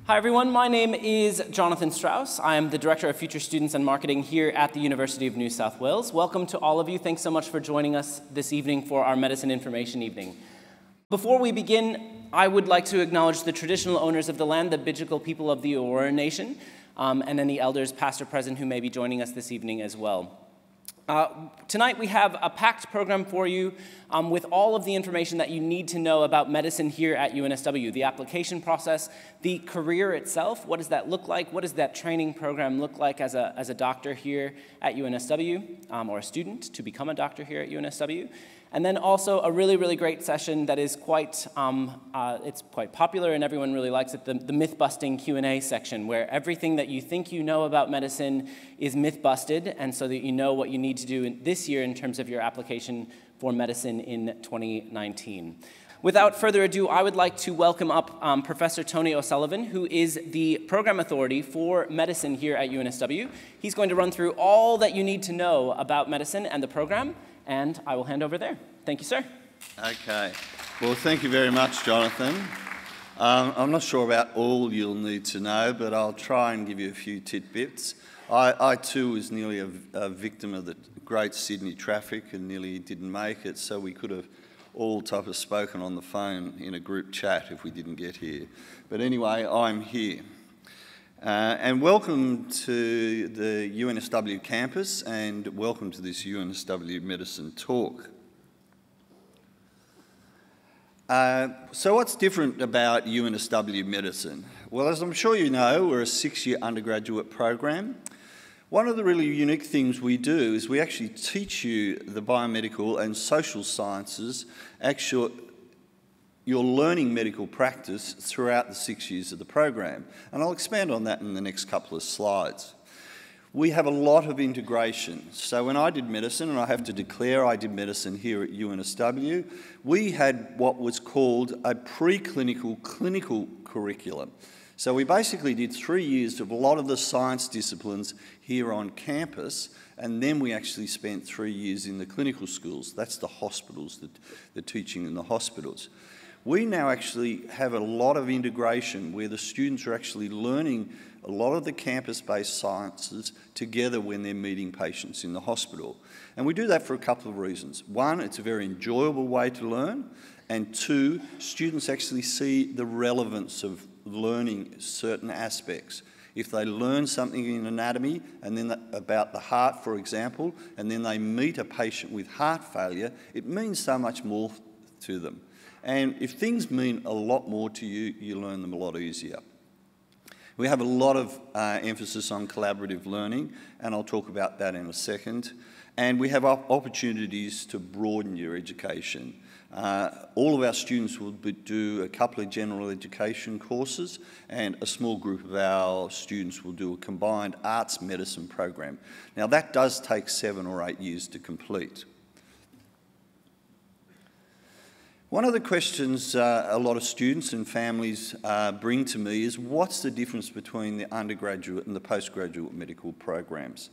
Hi everyone, my name is Jonathan Strauss. I am the Director of Future Students and Marketing here at the University of New South Wales. Welcome to all of you. Thanks so much for joining us this evening for our Medicine Information Evening. Before we begin, I would like to acknowledge the traditional owners of the land, the Bidjigal people of the Aurora Nation, and any elders past or present who may be joining us this evening as well. Tonight we have a packed program for you with all of the information that you need to know about medicine here at UNSW, the application process, the career itself, what does that look like, what does that training program look like as a doctor here at UNSW, or a student to become a doctor here at UNSW, and then also a really, really great session that is quite, it's quite popular and everyone really likes it, the myth-busting Q&A section, where everything that you think you know about medicine is myth-busted, and so that you know what you need to do this year in terms of your application for medicine in 2019. Without further ado, I would like to welcome up Professor Tony O'Sullivan, who is the program authority for medicine here at UNSW. He's going to run through all that you need to know about medicine and the program, and I will hand over there. Thank you, sir. Okay. Well, thank you very much, Jonathan. I'm not sure about all you'll need to know, but I'll try and give you a few tidbits. I too was nearly a victim of the great Sydney traffic and nearly didn't make it, so we could have all type of spoken on the phone in a group chat if we didn't get here. But anyway, I'm here. And welcome to the UNSW campus and welcome to this UNSW Medicine talk. So what's different about UNSW Medicine? Well, as I'm sure you know, we're a 6-year undergraduate program. One of the really unique things we do is we actually teach you the biomedical and social sciences. Actually, you're learning medical practice throughout the 6 years of the program. And I'll expand on that in the next couple of slides. We have a lot of integration. So when I did medicine, and I have to declare I did medicine here at UNSW, we had what was called a preclinical clinical curriculum. So we basically did 3 years of a lot of the science disciplines here on campus, and then we actually spent 3 years in the clinical schools. That's the hospitals, the teaching in the hospitals. We now actually have a lot of integration where the students are actually learning a lot of the campus-based sciences together when they're meeting patients in the hospital. And we do that for a couple of reasons. One, it's a very enjoyable way to learn, and two, students actually see the relevance of learning certain aspects. If they learn something in anatomy and then about the heart, for example, and then they meet a patient with heart failure, it means so much more to them. And if things mean a lot more to you, you learn them a lot easier. We have a lot of emphasis on collaborative learning, and I'll talk about that in a second. And we have opportunities to broaden your education. All of our students will do a couple of general education courses, and a small group of our students will do a combined arts medicine program. Now that does take 7 or 8 years to complete. One of the questions a lot of students and families bring to me is what's the difference between the undergraduate and the postgraduate medical programs?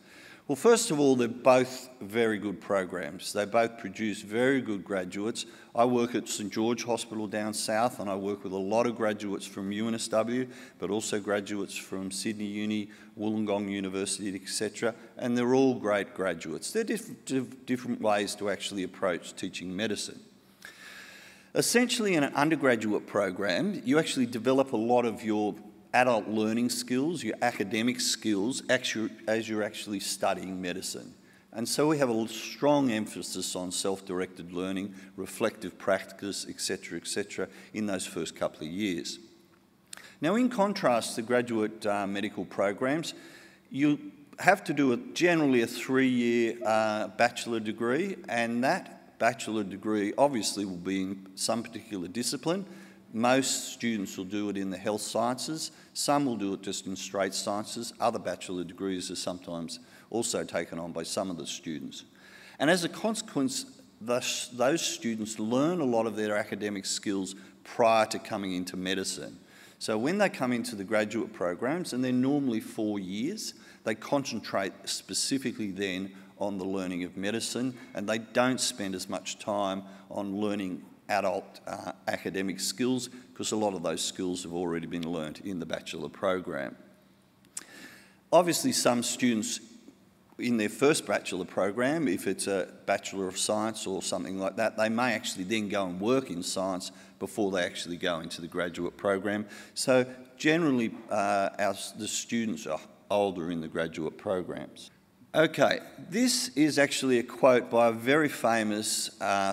Well, first of all, they're both very good programs. They both produce very good graduates. I work at St George Hospital down south, and I work with a lot of graduates from UNSW, but also graduates from Sydney Uni, Wollongong University, etc. And they're all great graduates. They're different ways to actually approach teaching medicine. Essentially, in an undergraduate program, you actually develop a lot of your adult learning skills, your academic skills, as you're actually studying medicine. And so we have a strong emphasis on self-directed learning, reflective practice, etc., in those first couple of years. Now, in contrast to graduate medical programs, you have to do generally a 3-year bachelor degree, and that bachelor degree obviously will be in some particular discipline. Most students will do it in the health sciences. Some will do it just in straight sciences. Other bachelor degrees are sometimes also taken on by some of the students. And as a consequence, those students learn a lot of their academic skills prior to coming into medicine. So when they come into the graduate programs, and they're normally 4 years, they concentrate specifically then on the learning of medicine, and they don't spend as much time on learning adult academic skills, because a lot of those skills have already been learnt in the bachelor program. Obviously, some students in their first bachelor program, if it's a Bachelor of Science or something like that, they may actually then go and work in science before they actually go into the graduate program. So generally, the students are older in the graduate programs. Okay, this is actually a quote by a very famous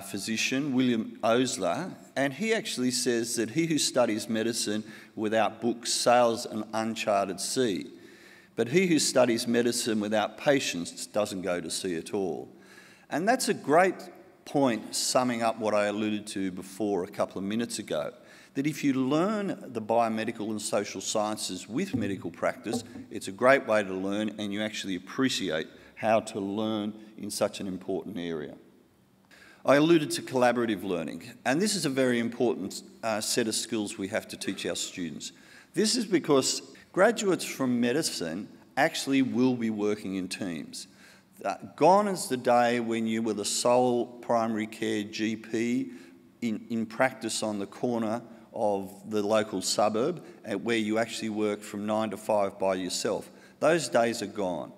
physician, William Osler, and he actually says that he who studies medicine without books sails an uncharted sea. But he who studies medicine without patience doesn't go to sea at all. And that's a great point summing up what I alluded to before a couple of minutes ago, that if you learn the biomedical and social sciences with medical practice, it's a great way to learn and you actually appreciate how to learn in such an important area. I alluded to collaborative learning, and this is a very important set of skills we have to teach our students. This is because graduates from medicine actually will be working in teams. Gone is the day when you were the sole primary care GP in practice on the corner of the local suburb, where you actually work from 9 to 5 by yourself. Those days are gone.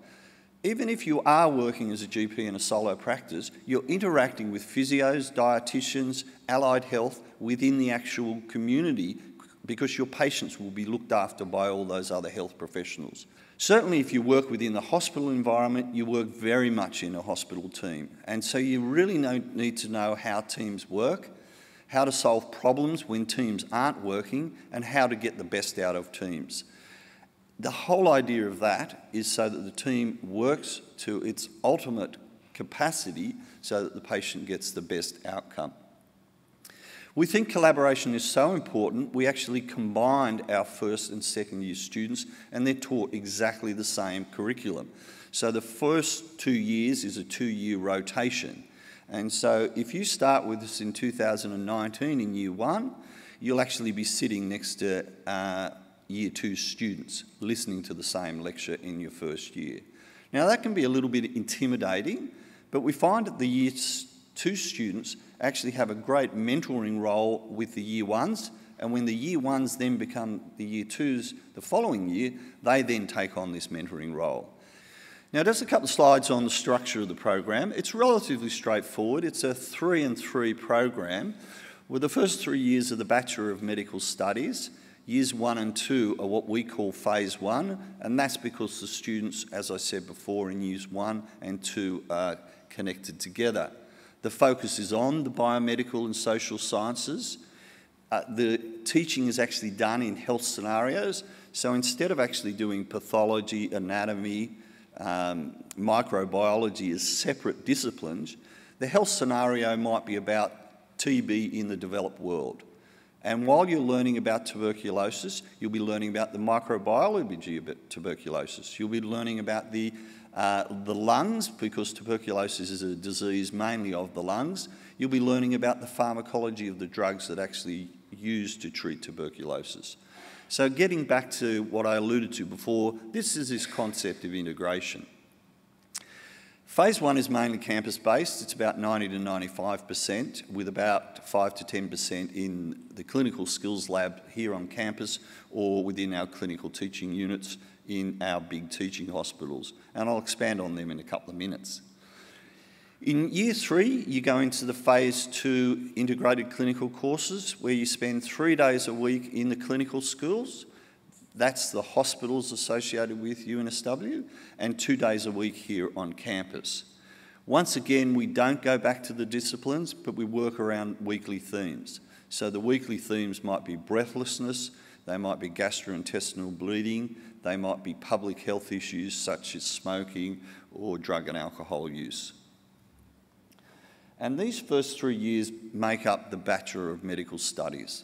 Even if you are working as a GP in a solo practice, you're interacting with physios, dietitians, allied health within the actual community, because your patients will be looked after by all those other health professionals. Certainly if you work within the hospital environment, you work very much in a hospital team. And so you really need to know how teams work, how to solve problems when teams aren't working, and how to get the best out of teams. The whole idea of that is so that the team works to its ultimate capacity so that the patient gets the best outcome. We think collaboration is so important, we actually combined our first and second year students and they're taught exactly the same curriculum. So the first 2 years is a 2-year rotation. And so if you start with us in 2019 in year 1, you'll actually be sitting next to year 2 students listening to the same lecture in your first year. Now that can be a little bit intimidating, but we find that the year 2 students actually have a great mentoring role with the year 1s, and when the year 1s then become the year 2s the following year, they then take on this mentoring role. Now just a couple of slides on the structure of the program. It's relatively straightforward. It's a 3-and-3 program with the first 3 years of the Bachelor of Medical Studies. Years 1 and 2 are what we call Phase 1, and that's because the students, as I said before, in years 1 and 2 are connected together. The focus is on the biomedical and social sciences. The teaching is actually done in health scenarios. So instead of actually doing pathology, anatomy, microbiology as separate disciplines, the health scenario might be about TB in the developed world. And while you're learning about tuberculosis, you'll be learning about the microbiology of tuberculosis. You'll be learning about the lungs, because tuberculosis is a disease mainly of the lungs. You'll be learning about the pharmacology of the drugs that actually used to treat tuberculosis. So getting back to what I alluded to before, this is this concept of integration. Phase 1 is mainly campus-based. It's about 90 to 95%, with about 5 to 10% in the clinical skills lab here on campus or within our clinical teaching units in our big teaching hospitals. And I'll expand on them in a couple of minutes. In year 3, you go into the Phase 2 integrated clinical courses, where you spend 3 days a week in the clinical schools. That's the hospitals associated with UNSW, and 2 days a week here on campus. Once again, we don't go back to the disciplines, but we work around weekly themes. So the weekly themes might be breathlessness, they might be gastrointestinal bleeding, they might be public health issues such as smoking or drug and alcohol use. And these first 3 years make up the Bachelor of Medical Studies.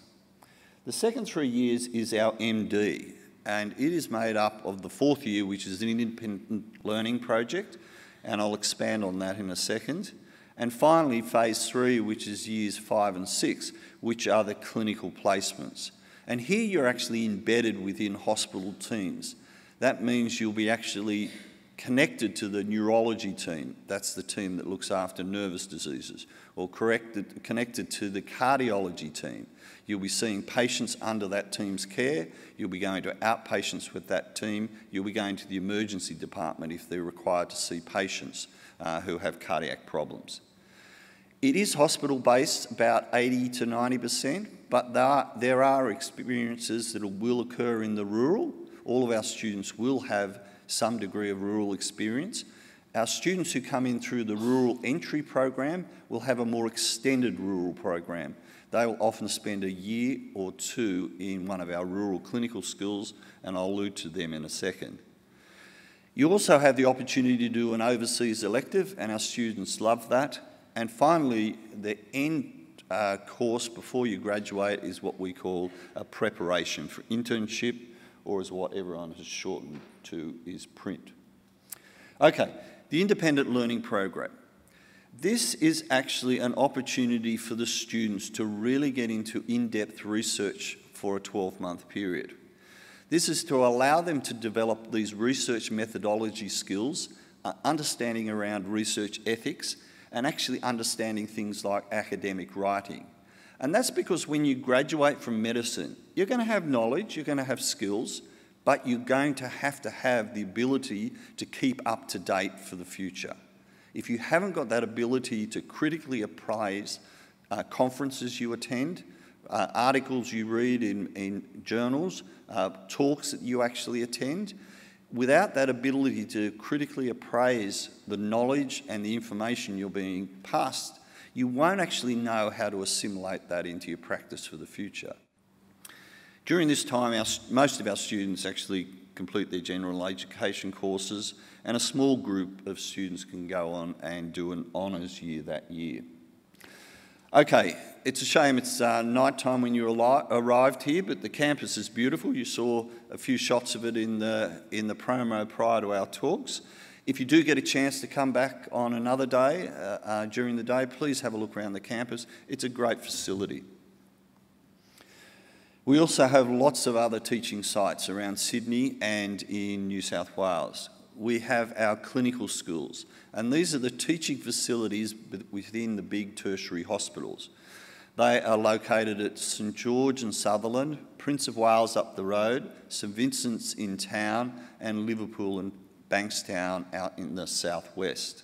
The second 3 years is our MD, and it is made up of the 4th year, which is an independent learning project, and I'll expand on that in a second. And finally, Phase 3, which is years 5 and 6, which are the clinical placements. And here you're actually embedded within hospital teams. That means you'll be actually connected to the neurology team, that's the team that looks after nervous diseases, or connected to the cardiology team. You'll be seeing patients under that team's care, you'll be going to outpatients with that team, you'll be going to the emergency department if they're required to see patients who have cardiac problems. It is hospital-based, about 80 to 90%, but there are experiences that will occur in the rural. All of our students will have some degree of rural experience. Our students who come in through the rural entry program will have a more extended rural program. They will often spend a year or two in one of our rural clinical schools, and I'll allude to them in a second. You also have the opportunity to do an overseas elective, and our students love that. And finally, the end course before you graduate is what we call a preparation for internship, or as what everyone has shortened to is print. Okay, the independent learning program. This is actually an opportunity for the students to really get into in-depth research for a 12-month period. This is to allow them to develop these research methodology skills, understanding around research ethics, and actually understanding things like academic writing. And that's because when you graduate from medicine, you're going to have knowledge, you're going to have skills, but you're going to have the ability to keep up to date for the future. If you haven't got that ability to critically appraise conferences you attend, articles you read in journals, talks that you actually attend, without that ability to critically appraise the knowledge and the information you're being passed, you won't actually know how to assimilate that into your practice for the future. During this time, most of our students actually complete their general education courses, and a small group of students can go on and do an honours year that year. Okay, it's a shame it's night time when you arrived here, but the campus is beautiful. You saw a few shots of it in the promo prior to our talks. If you do get a chance to come back on another day, during the day, please have a look around the campus. It's a great facility. We also have lots of other teaching sites around Sydney and in New South Wales. We have our clinical schools, and these are the teaching facilities within the big tertiary hospitals. They are located at St George and Sutherland, Prince of Wales up the road, St Vincent's in town, and Liverpool and Bankstown out in the southwest.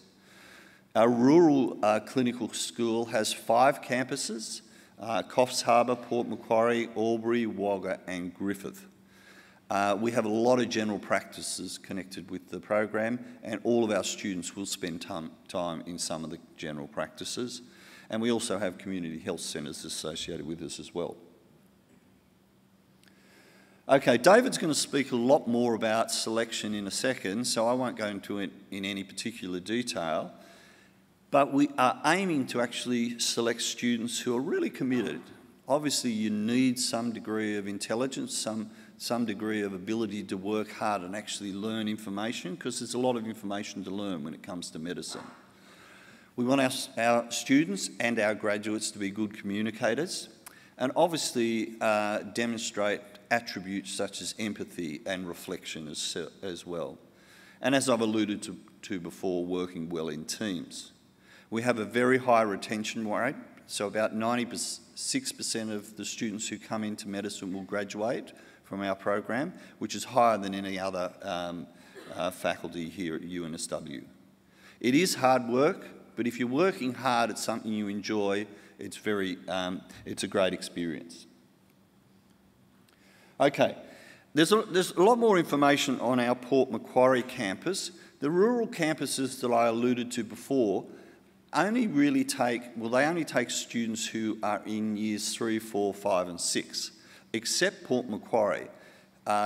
Our rural clinical school has 5 campuses, Coffs Harbour, Port Macquarie, Albury, Wagga and Griffith. We have a lot of general practices connected with the program, and all of our students will spend time in some of the general practices. And we also have community health centres associated with us as well. Okay, David's going to speak a lot more about selection in a second, so I won't go into it in any particular detail. But we are aiming to actually select students who are really committed. Obviously, you need some degree of intelligence, some degree of ability to work hard and actually learn information, because there's a lot of information to learn when it comes to medicine. We want our students and our graduates to be good communicators, and obviously demonstrate attributes such as empathy and reflection as well. And as I've alluded to before, working well in teams. We have a very high retention rate, so about 96% of the students who come into medicine will graduate from our program, which is higher than any other faculty here at UNSW. It is hard work, but if you're working hard at something you enjoy, it's a great experience. Okay, there's a lot more information on our Port Macquarie campus. The rural campuses that I alluded to before only take students who are in years 3, 4, 5 and 6, except Port Macquarie.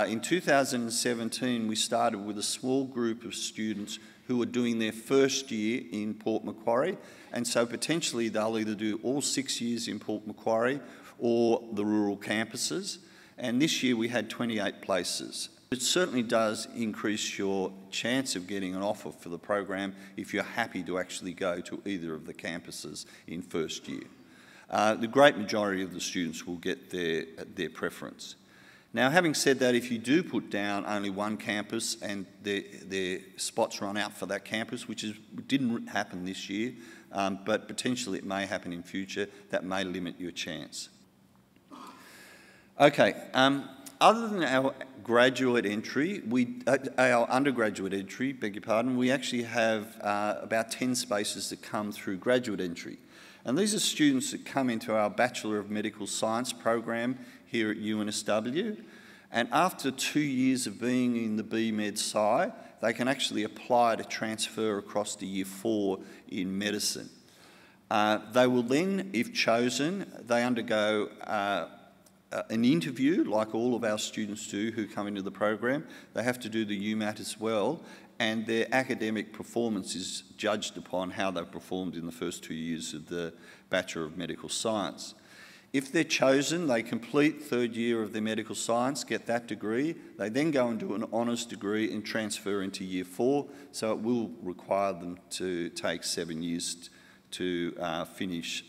In 2017, we started with a small group of students who were doing their first year in Port Macquarie, and so potentially they'll either do all 6 years in Port Macquarie or the rural campuses. And this year we had 28 places. It certainly does increase your chance of getting an offer for the program if you're happy to actually go to either of the campuses in first year. The great majority of the students will get their preference. Now, having said that, if you do put down only one campus and their spots run out for that campus, which didn't happen this year, but potentially it may happen in future, that may limit your chance. Okay, other than our graduate entry, our undergraduate entry, beg your pardon, we actually have about 10 spaces that come through graduate entry. And these are students that come into our Bachelor of Medical Science program here at UNSW. And after 2 years of being in the BMed Sci, they can actually apply to transfer across to Year 4 in medicine. They will then, if chosen, they undergo an interview, like all of our students do who come into the program. They have to do the UMAT as well, and their academic performance is judged upon how they've performed in the first 2 years of the Bachelor of Medical Science. If they're chosen, they complete third year of their medical science, get that degree. They then go and do an honours degree and transfer into Year 4, so it will require them to take 7 years to finish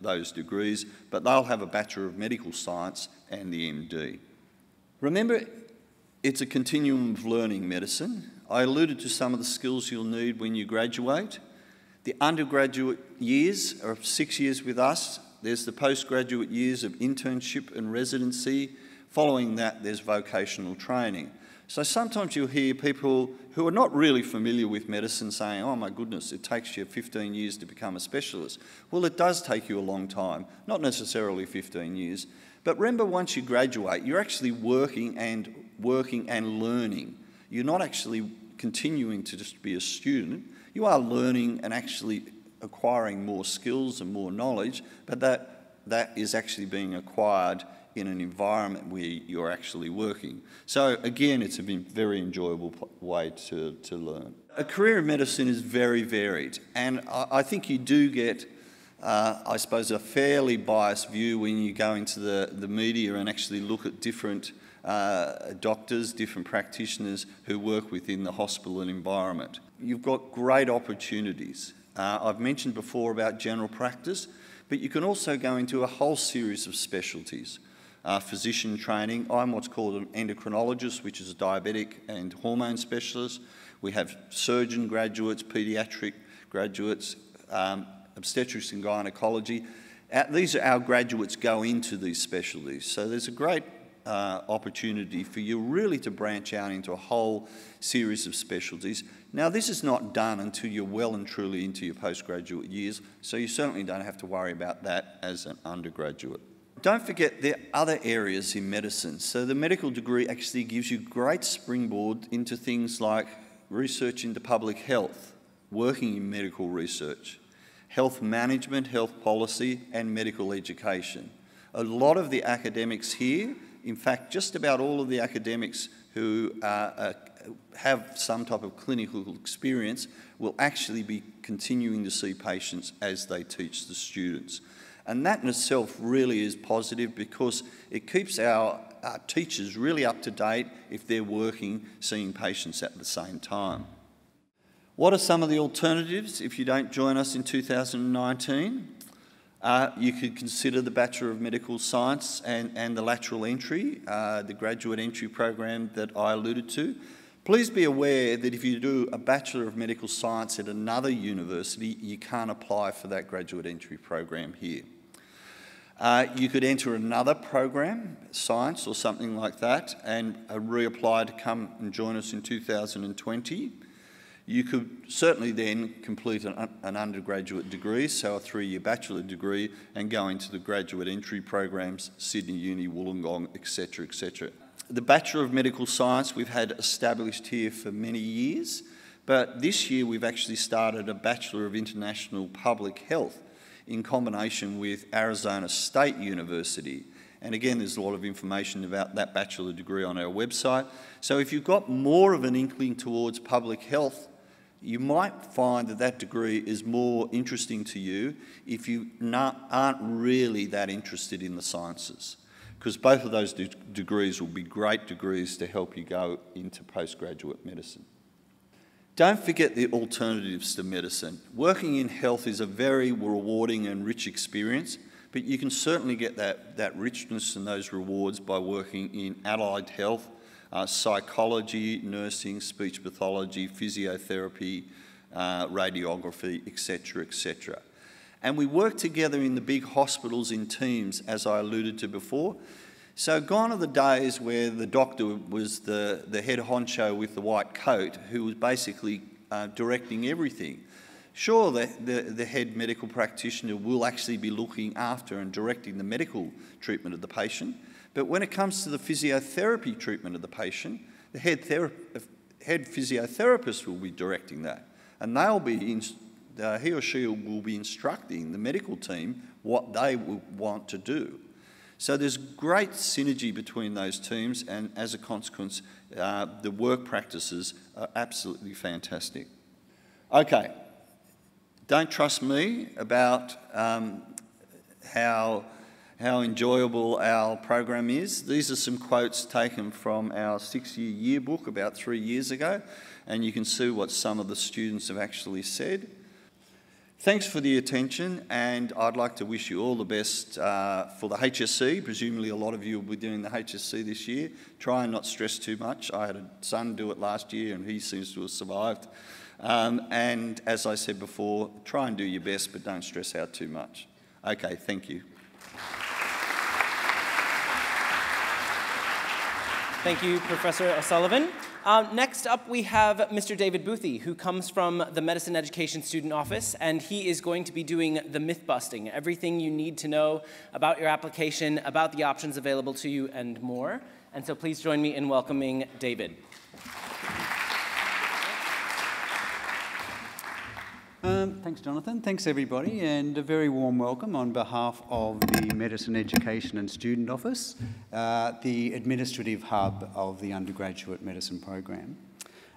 those degrees, but they'll have a Bachelor of Medical Science and the MD. Remember, it's a continuum of learning medicine. I alluded to some of the skills you'll need when you graduate. The undergraduate years are 6 years with us. There's the postgraduate years of internship and residency. Following that, there's vocational training. So sometimes you'll hear people who are not really familiar with medicine saying, oh my goodness, it takes you 15 years to become a specialist. Well, it does take you a long time, not necessarily 15 years. But remember, once you graduate, you're actually working and learning. You're not actually continuing to just be a student. You are learning and actually acquiring more skills and more knowledge, but that is actually being acquired in an environment where you're actually working. So again, it's a very enjoyable way to learn. A career in medicine is very varied, and I think you do get, I suppose, a fairly biased view when you go into the media and actually look at different doctors, different practitioners who work within the hospital and environment. You've got great opportunities. I've mentioned before about general practice, but you can also go into a whole series of specialties. Physician training. I'm what's called an endocrinologist, which is a diabetic and hormone specialist. We have surgeon graduates, paediatric graduates, obstetrics and gynecology. These are our graduates go into these specialties. So there's a great opportunity for you really to branch out into a whole series of specialties. Now, this is not done until you're well and truly into your postgraduate years, so you certainly don't have to worry about that as an undergraduate. Don't forget there are other areas in medicine. So the medical degree actually gives you great springboard into things like research into public health, working in medical research, health management, health policy, and medical education. A lot of the academics here, in fact, just about all of the academics who have some type of clinical experience will actually be continuing to see patients as they teach the students. And that in itself really is positive because it keeps our teachers really up to date if they're working, seeing patients at the same time. What are some of the alternatives if you don't join us in 2019? You could consider the Bachelor of Medical Science and the lateral entry, the graduate entry program that I alluded to. Please be aware that if you do a Bachelor of Medical Science at another university, you can't apply for that graduate entry program here. You could enter another program, science or something like that, and reapply to come and join us in 2020. You could certainly then complete an undergraduate degree, so a 3-year bachelor degree, and go into the graduate entry programs, Sydney Uni, Wollongong, etc., etc. The Bachelor of Medical Science we've had established here for many years, but this year we've actually started a Bachelor of International Public Health in combination with Arizona State University. And again, there's a lot of information about that bachelor degree on our website. So if you've got more of an inkling towards public health, you might find that that degree is more interesting to you if you aren't really that interested in the sciences, because both of those degrees will be great degrees to help you go into postgraduate medicine. Don't forget the alternatives to medicine. Working in health is a very rewarding and rich experience, but you can certainly get that richness and those rewards by working in allied health, psychology, nursing, speech pathology, physiotherapy, radiography, etc., etc. And we work together in the big hospitals in teams, as I alluded to before. So gone are the days where the doctor was the head honcho with the white coat who was basically directing everything. Sure, the head medical practitioner will actually be looking after and directing the medical treatment of the patient, but when it comes to the physiotherapy treatment of the patient, the head physiotherapist will be directing that, and they'll be he or she will be instructing the medical team what they will want to do. So there's great synergy between those teams, and as a consequence, the work practices are absolutely fantastic. Okay, don't trust me about how enjoyable our program is. These are some quotes taken from our 6-year yearbook about 3 years ago, and you can see what some of the students have actually said. Thanks for the attention, and I'd like to wish you all the best for the HSC. Presumably a lot of you will be doing the HSC this year. Try and not stress too much. I had a son do it last year and he seems to have survived. And as I said before, try and do your best, but don't stress out too much. Okay, thank you. Thank you, Professor O'Sullivan. Next up, we have Mr. David Boothie, who comes from the Medicine Education Student Office, and he is going to be doing the myth-busting, everything you need to know about your application, about the options available to you, and more. And so please join me in welcoming David. Thanks, Jonathan. Thanks, everybody, and a very warm welcome on behalf of the Medicine Education and Student Office, the administrative hub of the undergraduate medicine program.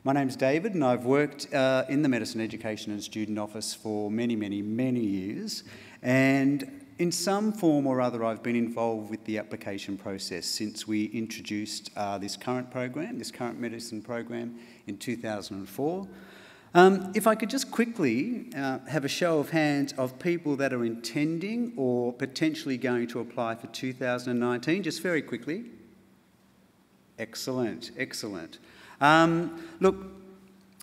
My name's David, and I've worked in the Medicine Education and Student Office for many, many, many years, and in some form or other I've been involved with the application process since we introduced this current program, this current medicine program in 2004. If I could just quickly have a show of hands of people that are intending or potentially going to apply for 2019, just very quickly. Excellent, excellent. Look,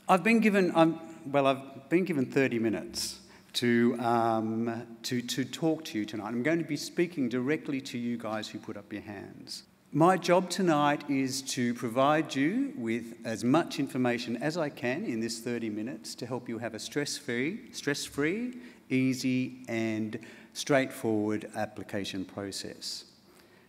I've been given 30 minutes to talk to you tonight. I'm going to be speaking directly to you guys who put up your hands. My job tonight is to provide you with as much information as I can in this 30 minutes to help you have a stress-free, easy and straightforward application process.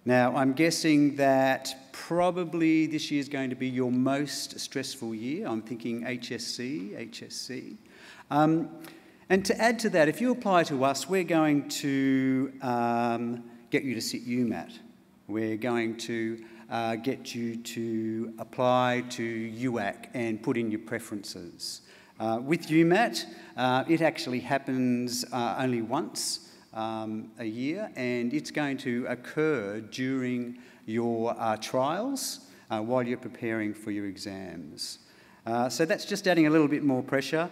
Now, I'm guessing that probably this year is going to be your most stressful year. I'm thinking HSC. And to add to that, if you apply to us, we're going to get you to sit UMAT. We're going to get you to apply to UAC and put in your preferences. With UMAT, it actually happens only once a year, and it's going to occur during your trials while you're preparing for your exams. So that's just adding a little bit more pressure.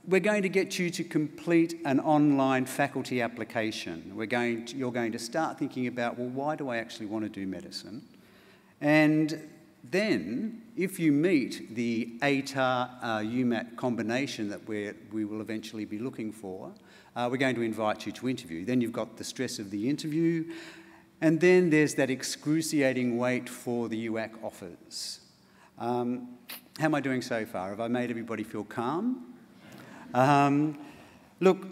We're going to get you to complete an online faculty application. You're going to start thinking about, well, why do I actually want to do medicine? And then, if you meet the ATAR-UMAT combination that we will eventually be looking for, we're going to invite you to interview. Then you've got the stress of the interview, and then there's that excruciating wait for the UAC offers. How am I doing so far? Have I made everybody feel calm? Look,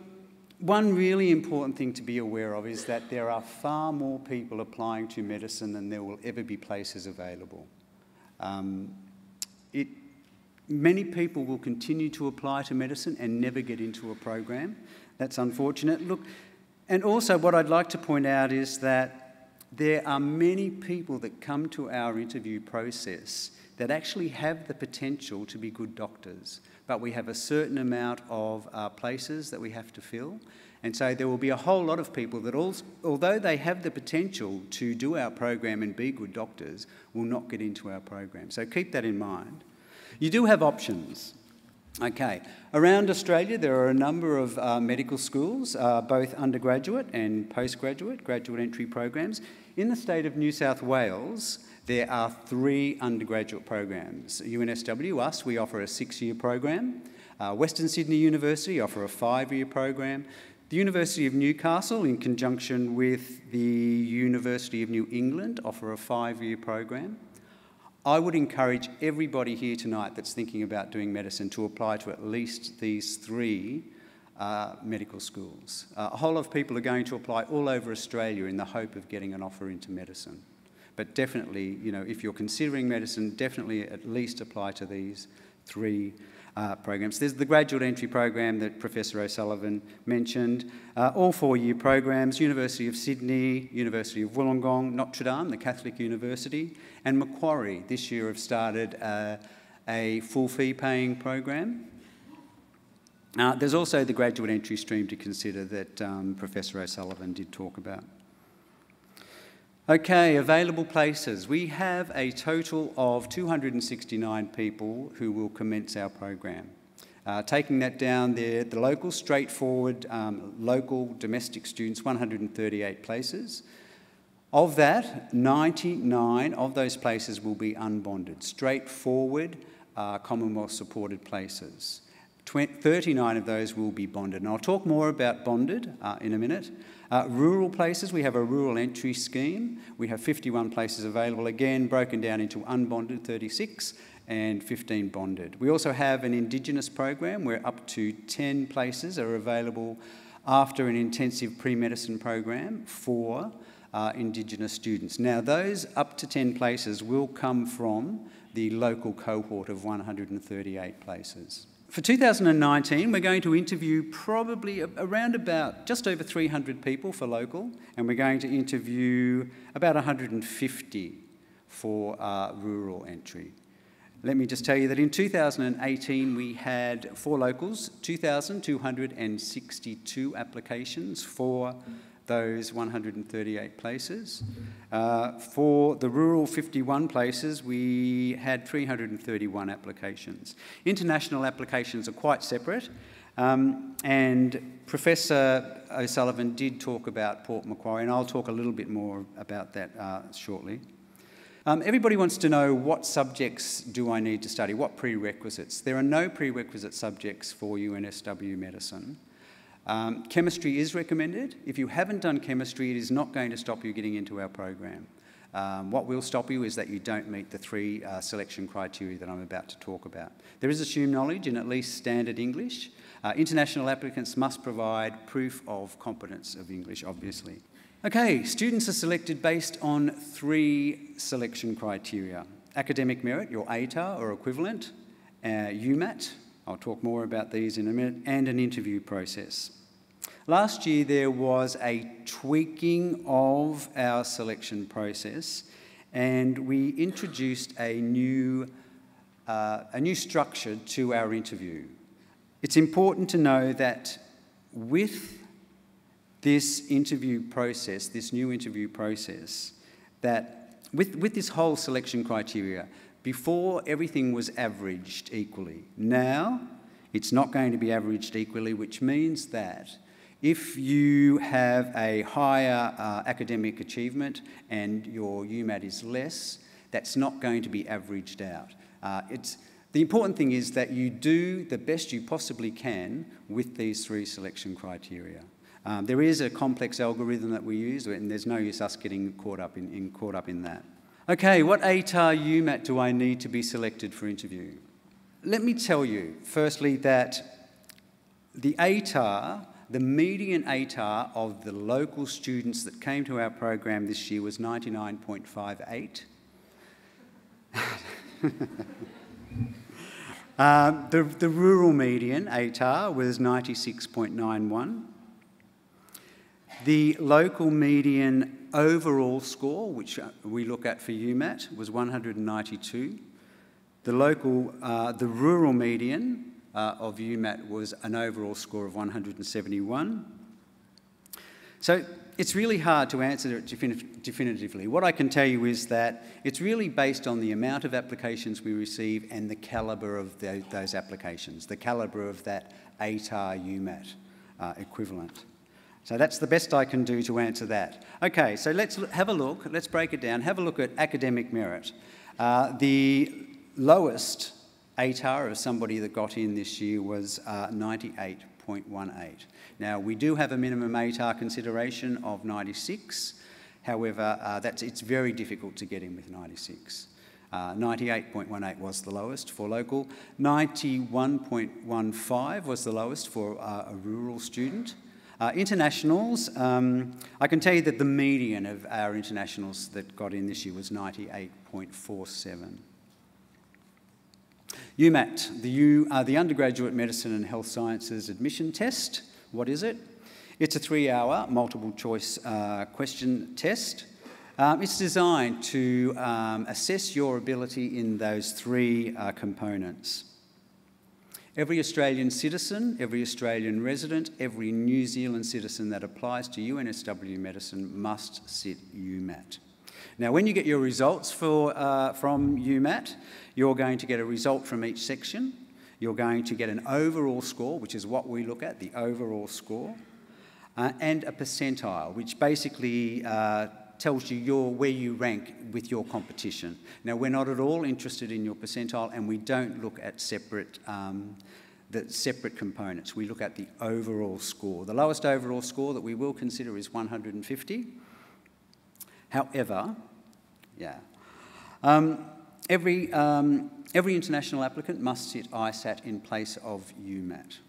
one really important thing to be aware of is that there are far more people applying to medicine than there will ever be places available. Many people will continue to apply to medicine and never get into a program. That's unfortunate. Look, and also what I'd like to point out is that there are many people that come to our interview process that actually have the potential to be good doctors, but we have a certain amount of places that we have to fill. And so there will be a whole lot of people that, although they have the potential to do our program and be good doctors, will not get into our program. So keep that in mind. You do have options. Okay, around Australia there are a number of medical schools, both undergraduate and postgraduate, graduate entry programs. In the state of New South Wales, there are 3 undergraduate programs. UNSW, us, we offer a 6-year program. Western Sydney University offer a 5-year program. The University of Newcastle, in conjunction with the University of New England, offer a 5-year program. I would encourage everybody here tonight that's thinking about doing medicine to apply to at least these 3 medical schools. A whole lot of people are going to apply all over Australia in the hope of getting an offer into medicine. But definitely, you know, if you're considering medicine, definitely at least apply to these 3 programs. There's the graduate entry program that Professor O'Sullivan mentioned, all 4-year programs, University of Sydney, University of Wollongong, Notre Dame, the Catholic University, and Macquarie this year have started a full fee paying program. There's also the graduate entry stream to consider that Professor O'Sullivan did talk about. Okay, available places. We have a total of 269 people who will commence our program. Taking that down there, the local, straightforward, local domestic students, 138 places. Of that, 99 of those places will be unbonded, straightforward, Commonwealth-supported places. 39 of those will be bonded, and I'll talk more about bonded in a minute. Rural places, we have a rural entry scheme. We have 51 places available, again broken down into unbonded 36 and 15 bonded. We also have an Indigenous program where up to 10 places are available after an intensive pre-medicine program for Indigenous students. Now those up to 10 places will come from the local cohort of 138 places. For 2019, we're going to interview probably around about just over 300 people for local, and we're going to interview about 150 for rural entry. Let me just tell you that in 2018, we had for locals, 2,262 applications for those 138 places. For the rural 51 places, we had 331 applications. International applications are quite separate, and Professor O'Sullivan did talk about Port Macquarie, and I'll talk a little bit more about that shortly. Everybody wants to know, what subjects do I need to study? What prerequisites? There are no prerequisite subjects for UNSW medicine. Chemistry is recommended. If you haven't done chemistry, it is not going to stop you getting into our program. What will stop you is that you don't meet the 3 selection criteria that I'm about to talk about. There is assumed knowledge in at least standard English. International applicants must provide proof of competence of English, obviously. Okay, students are selected based on 3 selection criteria. Academic merit, your ATAR or equivalent, UMAT, I'll talk more about these in a minute, and an interview process. Last year there was a tweaking of our selection process, and we introduced a new structure to our interview. It's important to know that with this interview process, this new interview process, that with this whole selection criteria, before everything was averaged equally. Now it's not going to be averaged equally, which means that if you have a higher academic achievement and your UMAT is less, that's not going to be averaged out. The important thing is that you do the best you possibly can with these 3 selection criteria. There is a complex algorithm that we use, and there's no use us getting caught up in that. Okay, what ATAR UMAT do I need to be selected for interview? Let me tell you, firstly, that the ATAR, the median ATAR of the local students that came to our program this year was 99.58. The rural median ATAR was 96.91. The local median overall score, which we look at for UMAT, was 192. The rural median of UMAT was an overall score of 171. So it's really hard to answer it definitively. What I can tell you is that it's really based on the amount of applications we receive and the calibre of those applications, the calibre of that ATAR UMAT equivalent. So that's the best I can do to answer that. Okay, so let's have a look, let's break it down, have a look at academic merit. The lowest ATAR of somebody that got in this year was 98.18. Now, we do have a minimum ATAR consideration of 96. However, it's very difficult to get in with 96. 98.18 was the lowest for local. 91.15 was the lowest for a rural student. Internationals, I can tell you that the median of our internationals that got in this year was 98.47. UMAT, the Undergraduate Medicine and Health Sciences Admission Test. What is it? It's a 3-hour multiple choice question test. It's designed to assess your ability in those 3 components. Every Australian citizen, every Australian resident, every New Zealand citizen that applies to UNSW Medicine must sit UMAT. Now, when you get your results from UMAT, you're going to get a result from each section. You're going to get an overall score, which is what we look at, the overall score, and a percentile, which basically tells you where you rank with your competition. Now, we're not at all interested in your percentile, and we don't look at the separate components. We look at the overall score. The lowest overall score that we will consider is 150. However, every international applicant must sit ISAT in place of UMAT.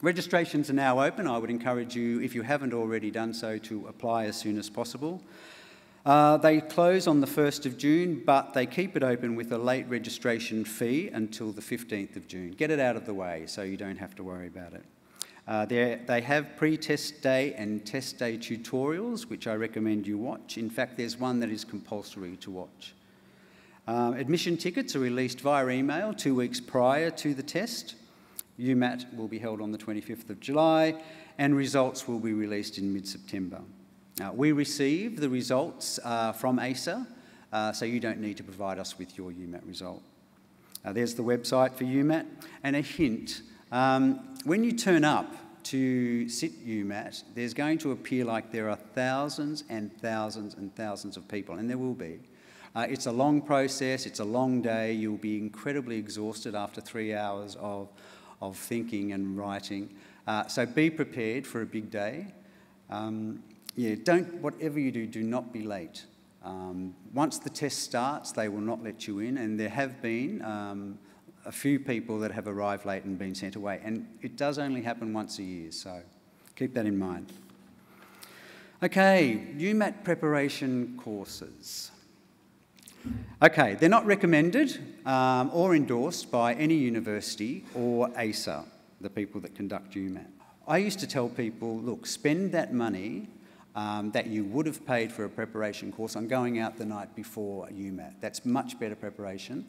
Registrations are now open. I would encourage you, if you haven't already done so, to apply as soon as possible. They close on the 1st of June, but they keep it open with a late registration fee until the 15th of June. Get it out of the way so you don't have to worry about it. They have pre-test day and test day tutorials, which I recommend you watch. In fact, there's one that is compulsory to watch. Admission tickets are released via email 2 weeks prior to the test. UMAT will be held on the 25th of July, and results will be released in mid-September. We receive the results from ASA, so you don't need to provide us with your UMAT result. There's the website for UMAT, and a hint. When you turn up to sit UMAT, there's going to appear like there are thousands and thousands and thousands of people, and there will be. It's a long process, it's a long day, you'll be incredibly exhausted after 3 hours of thinking and writing. So be prepared for a big day. Whatever you do not be late. Once the test starts, they will not let you in, and there have been a few people that have arrived late and been sent away, and it does only happen once a year, so keep that in mind. Okay, UMAT preparation courses. Okay, they're not recommended or endorsed by any university or ASA, the people that conduct UMAT. I used to tell people, look, spend that money that you would have paid for a preparation course on going out the night before UMAT. That's much better preparation.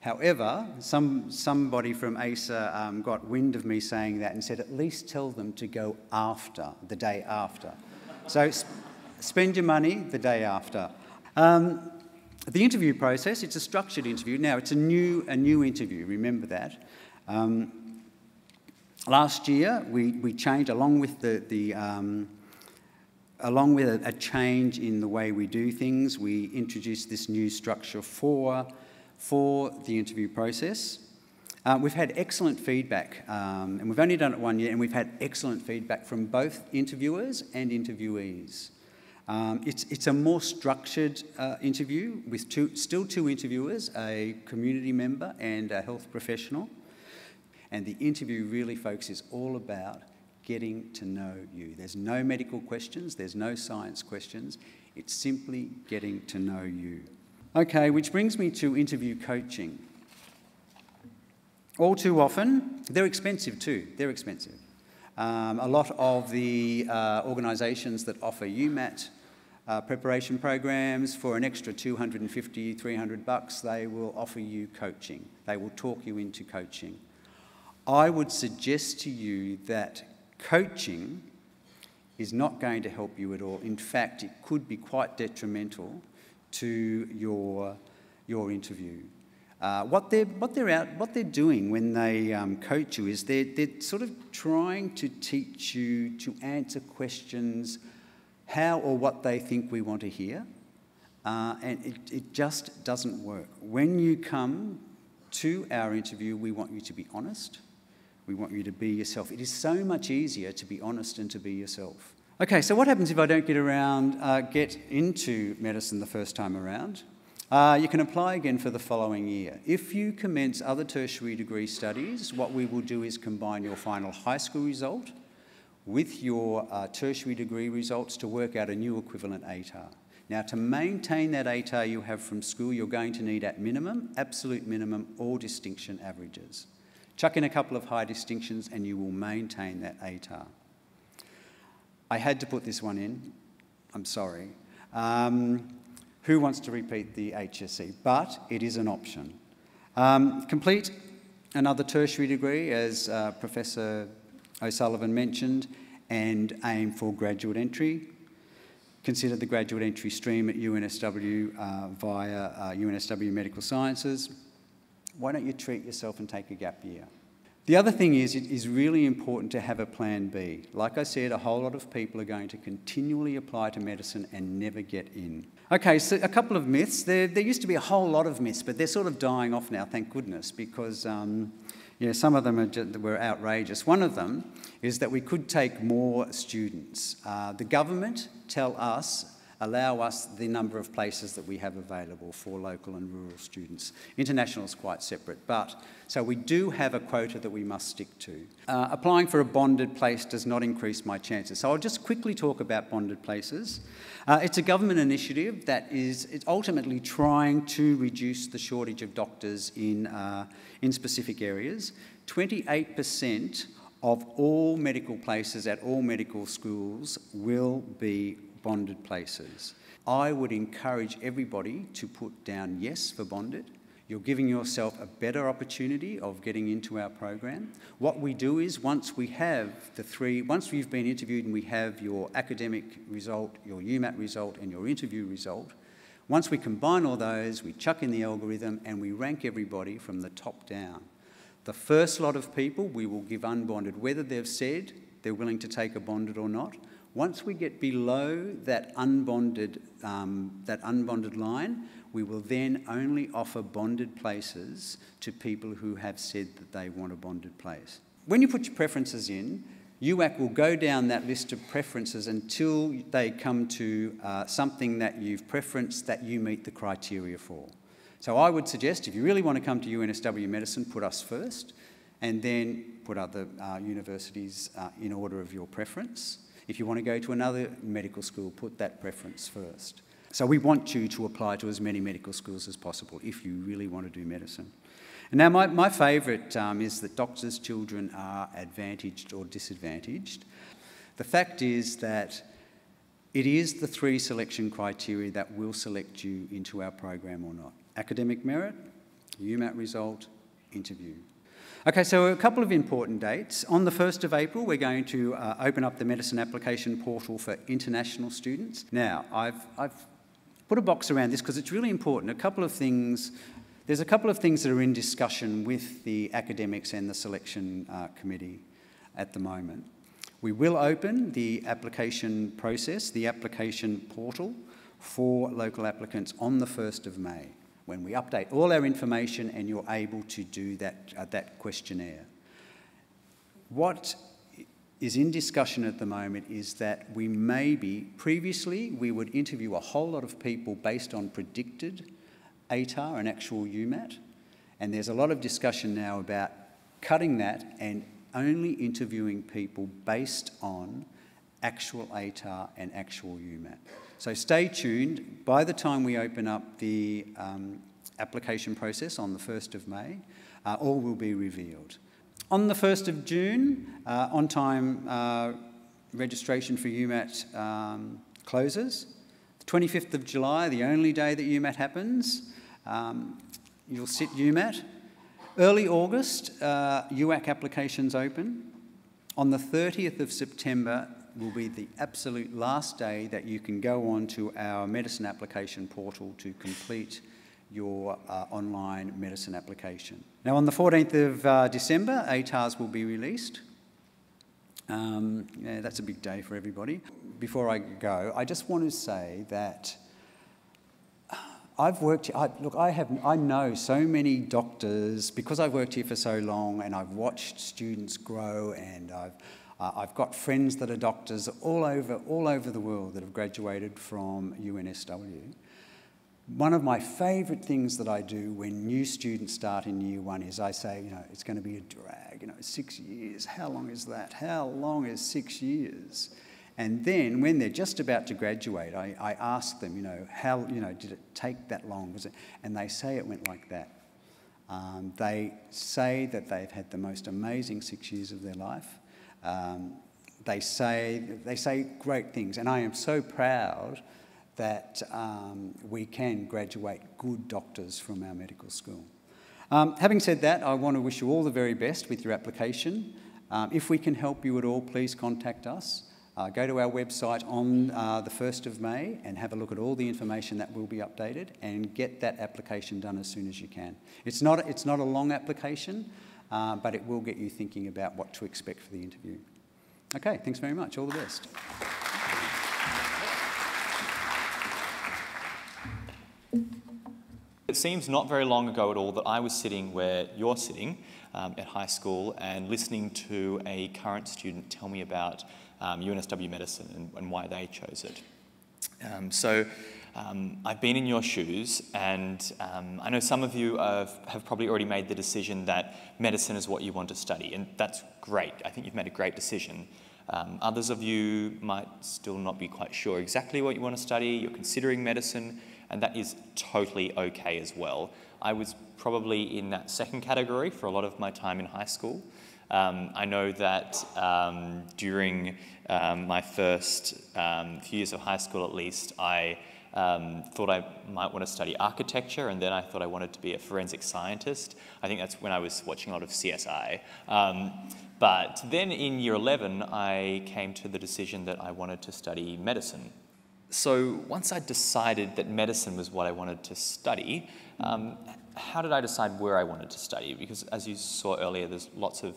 However, somebody from ASA got wind of me saying that and said, at least tell them to go after, the day after. So spend your money the day after. The interview process, it's a structured interview. Now, it's a new interview, remember that. Last year, we changed, along with a change in the way we do things, we introduced this new structure for the interview process. We've had excellent feedback, and we've only done it 1 year, and we've had excellent feedback from both interviewers and interviewees. It's a more structured interview with still two interviewers, a community member and a health professional. And the interview really focuses all about getting to know you. There's no medical questions, there's no science questions. It's simply getting to know you. Okay, which brings me to interview coaching. All too often, they're expensive too, they're expensive. A lot of the organisations that offer UMAT preparation programs, for an extra $250, $300, they will offer you coaching. They will talk you into coaching. I would suggest to you that coaching is not going to help you at all. In fact, it could be quite detrimental to your interview. What they're doing when they coach you is they're sort of trying to teach you to answer questions how or what they think we want to hear, and it just doesn't work. When you come to our interview, we want you to be honest. We want you to be yourself. It is so much easier to be honest and to be yourself. Okay, so what happens if I don't get into medicine the first time around? You can apply again for the following year. If you commence other tertiary degree studies, what we will do is combine your final high school result with your tertiary degree results to work out a new equivalent ATAR. Now, to maintain that ATAR you have from school, you're going to need at minimum, absolute minimum, all distinction averages. Chuck in a couple of high distinctions and you will maintain that ATAR. I had to put this one in. I'm sorry. Who wants to repeat the HSC? But it is an option. Complete another tertiary degree, as Professor O'Sullivan mentioned, and aim for graduate entry. Consider the graduate entry stream at UNSW via UNSW Medical Sciences. Why don't you treat yourself and take a gap year? The other thing is, it is really important to have a plan B. Like I said, a whole lot of people are going to continually apply to medicine and never get in. Okay, so a couple of myths. There used to be a whole lot of myths, but they're sort of dying off now, thank goodness, because some of them were outrageous. One of them is that we could take more students. The government allow us the number of places that we have available for local and rural students. International is quite separate, so we do have a quota that we must stick to. Applying for a bonded place does not increase my chances. So I'll just quickly talk about bonded places. It's a government initiative that is ultimately trying to reduce the shortage of doctors in specific areas. 28% of all medical places at all medical schools will be bonded places. I would encourage everybody to put down yes for bonded. You're giving yourself a better opportunity of getting into our program. What we do is once we've been interviewed and we have your academic result, your UMAT result and your interview result, once we combine all those, we chuck in the algorithm and we rank everybody from the top down. The first lot of people we will give unbonded, whether they've said they're willing to take a bonded or not. Once we get below that unbonded line, we will then only offer bonded places to people who have said that they want a bonded place. When you put your preferences in, UAC will go down that list of preferences until they come to something that you've preferenced that you meet the criteria for. So I would suggest if you really want to come to UNSW Medicine, put us first, and then put other universities in order of your preference. If you want to go to another medical school, put that preference first. So we want you to apply to as many medical schools as possible if you really want to do medicine. And now my favourite is that doctors' children are advantaged or disadvantaged. The fact is that it is the 3 selection criteria that will select you into our program or not. Academic merit, UMAT result, interview. Okay, so a couple of important dates. On the 1st of April, we're going to open up the medicine application portal for international students. Now, I've put a box around this because it's really important. There's a couple of things that are in discussion with the academics and the selection committee at the moment. We will open the application process, the application portal for local applicants on the 1st of May, when we update all our information and you're able to do that questionnaire. What is in discussion at the moment is that previously we would interview a whole lot of people based on predicted ATAR and actual UMAT, and there's a lot of discussion now about cutting that and only interviewing people based on actual ATAR and actual UMAT. So stay tuned. By the time we open up the application process on the 1st of May, all will be revealed. On the 1st of June, on-time registration for UMAT closes. The 25th of July, the only day that UMAT happens, you'll sit UMAT. Early August, UAC applications open. On the 30th of September, will be the absolute last day that you can go on to our medicine application portal to complete your online medicine application. Now, on the 14th of December, ATARs will be released. Yeah, that's a big day for everybody. Before I go, I just want to say that I've worked. I know so many doctors because I've worked here for so long, and I've watched students grow, and I've got friends that are doctors all over the world that have graduated from UNSW. One of my favourite things that I do when new students start in year one is I say, it's going to be a drag. 6 years. How long is that? How long is 6 years? And then when they're just about to graduate, I ask them, how, did it take that long? And they say it went like that. They say that they've had the most amazing 6 years of their life. They say great things, and I am so proud that we can graduate good doctors from our medical school. Having said that, I want to wish you all the very best with your application. If we can help you at all, please contact us. Go to our website on the 1st of May and have a look at all the information that will be updated and get that application done as soon as you can. It's not a long application, but it will get you thinking about what to expect for the interview. Okay, thanks very much. All the best. It seems not very long ago at all that I was sitting where you're sitting at high school and listening to a current student tell me about UNSW medicine and why they chose it. I've been in your shoes, and I know some of you have probably already made the decision that medicine is what you want to study, and that's great. I think you've made a great decision. Others of you might still not be quite sure exactly what you want to study. You're considering medicine, and that is totally okay as well. I was probably in that second category for a lot of my time in high school. I know that during my first few years of high school at least, I thought I might want to study architecture, and then I thought I wanted to be a forensic scientist. I think that's when I was watching a lot of CSI. But then in year 11, I came to the decision that I wanted to study medicine. So once I decided that medicine was what I wanted to study, how did I decide where I wanted to study? Because as you saw earlier, there's lots of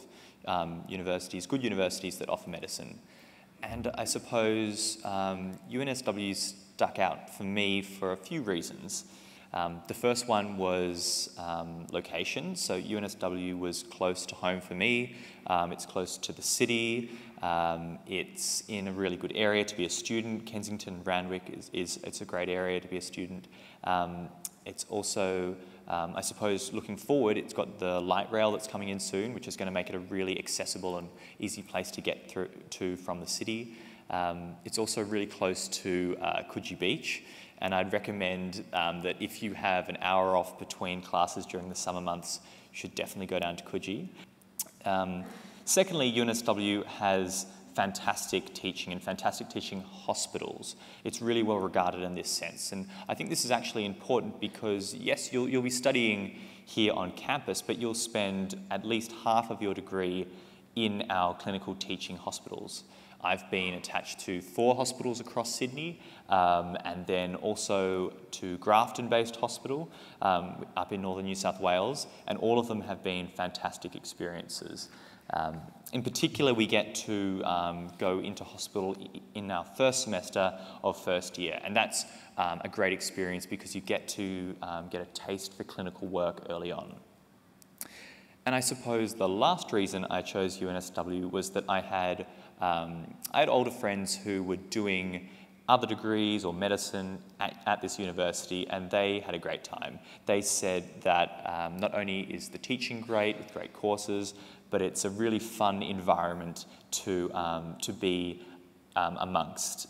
universities, good universities that offer medicine. And I suppose UNSW stuck out for me for a few reasons. The first one was location. So UNSW was close to home for me. It's close to the city. It's in a really good area to be a student. Kensington, Randwick it's a great area to be a student. It's also, I suppose, looking forward, it's got the light rail that's coming in soon, which is going to make it a really accessible and easy place to get through to from the city. It's also really close to Coogee Beach, and I'd recommend that if you have an hour off between classes during the summer months, you should definitely go down to Coogee. Secondly, UNSW has fantastic teaching and fantastic teaching hospitals. It's really well regarded in this sense, and I think this is actually important because yes, you'll be studying here on campus, but you'll spend at least half of your degree in our clinical teaching hospitals. I've been attached to 4 hospitals across Sydney, and then also to Grafton-based hospital up in northern New South Wales, and all of them have been fantastic experiences. In particular, we get to go into hospital in our first semester of first year, and that's a great experience because you get to get a taste for clinical work early on. And I suppose the last reason I chose UNSW was that I had older friends who were doing other degrees or medicine at this university, and they had a great time. They said that not only is the teaching great with great courses, but it's a really fun environment to be amongst.